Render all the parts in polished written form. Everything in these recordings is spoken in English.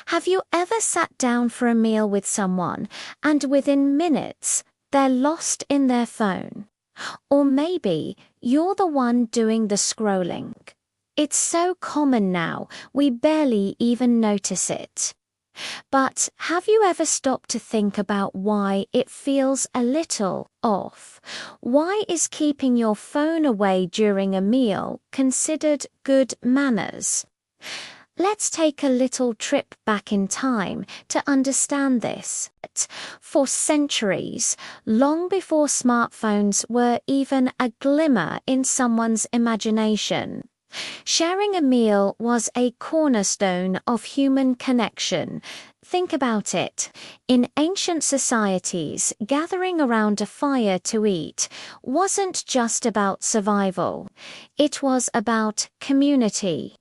Have you ever sat down for a meal with someone and within minutes they're lost in their phone? Or maybe you're the one doing the scrolling. It's so common now, we barely even notice it. But have you ever stopped to think about why it feels a little off? Why is keeping your phone away during a meal considered good manners? Let's take a little trip back in time to understand this. For centuries, long before smartphones were even a glimmer in someone's imagination, sharing a meal was a cornerstone of human connection. Think about it. In ancient societies, gathering around a fire to eat wasn't just about survival. It was about community.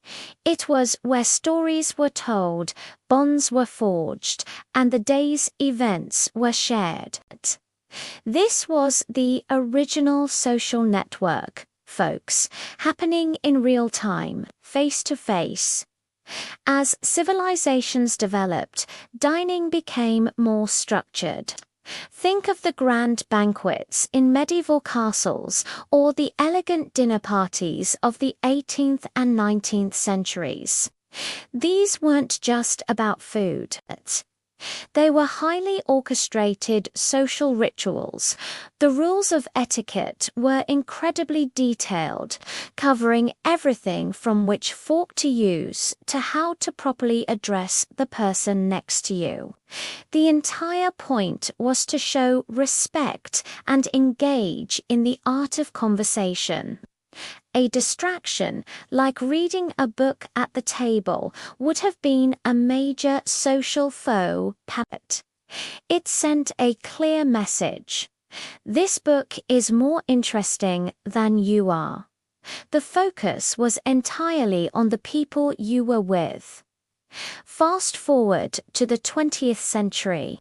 It was where stories were told, bonds were forged, and the day's events were shared. This was the original social network, folks, happening in real time, face to face. As civilizations developed, dining became more structured. Think of the grand banquets in medieval castles or the elegant dinner parties of the 18th and 19th centuries. These weren't just about food. They were highly orchestrated social rituals. The rules of etiquette were incredibly detailed, covering everything from which fork to use to how to properly address the person next to you. The entire point was to show respect and engage in the art of conversation. A distraction, like reading a book at the table, would have been a major social faux pas. It sent a clear message. This book is more interesting than you are. The focus was entirely on the people you were with. Fast forward to the 20th century.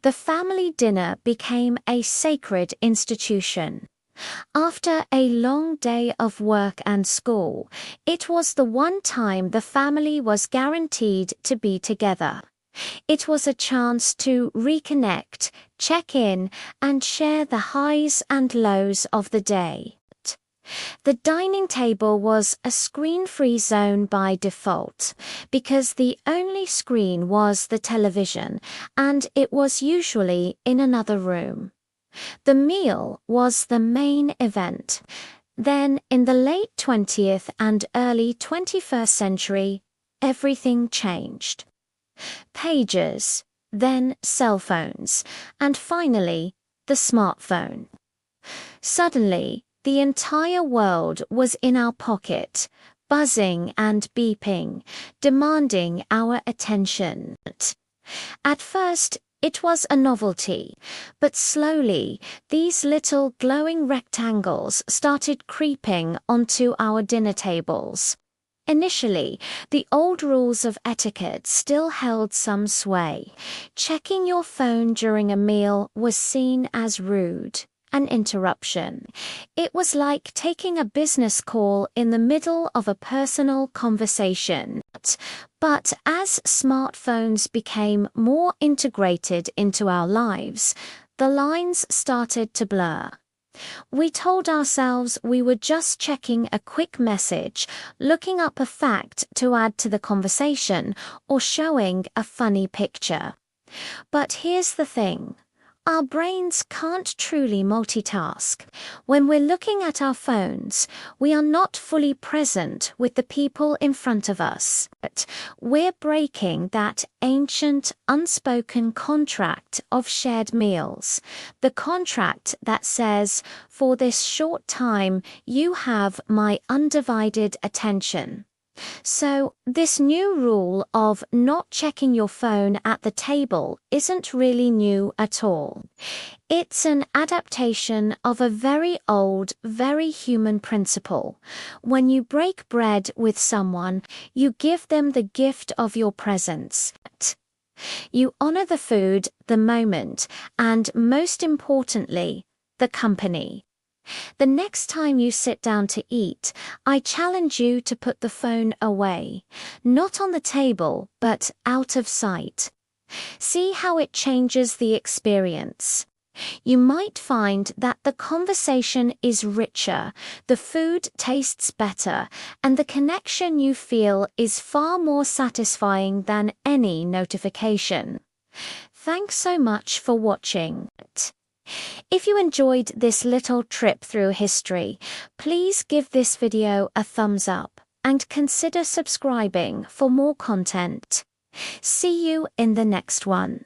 The family dinner became a sacred institution. After a long day of work and school, it was the one time the family was guaranteed to be together. It was a chance to reconnect, check in, and share the highs and lows of the day. The dining table was a screen-free zone by default, because the only screen was the television, and it was usually in another room. The meal was the main event. Then, in the late 20th and early 21st century, everything changed. Pagers, then cell phones, and finally, the smartphone. Suddenly, the entire world was in our pocket, buzzing and beeping, demanding our attention. At first, it was a novelty, but slowly, these little glowing rectangles started creeping onto our dinner tables. Initially, the old rules of etiquette still held some sway. Checking your phone during a meal was seen as rude, an interruption. It was like taking a business call in the middle of a personal conversation. But as smartphones became more integrated into our lives, the lines started to blur. We told ourselves we were just checking a quick message, looking up a fact to add to the conversation, or showing a funny picture. But here's the thing. Our brains can't truly multitask. When we're looking at our phones, we are not fully present with the people in front of us. We're breaking that ancient, unspoken contract of shared meals. The contract that says, for this short time, you have my undivided attention. So, this new rule of not checking your phone at the table isn't really new at all. It's an adaptation of a very old, very human principle. When you break bread with someone, you give them the gift of your presence. You honor the food, the moment, and most importantly, the company. The next time you sit down to eat, I challenge you to put the phone away, not on the table, but out of sight. See how it changes the experience. You might find that the conversation is richer, the food tastes better, and the connection you feel is far more satisfying than any notification. Thanks so much for watching. If you enjoyed this little trip through history, please give this video a thumbs up and consider subscribing for more content. See you in the next one.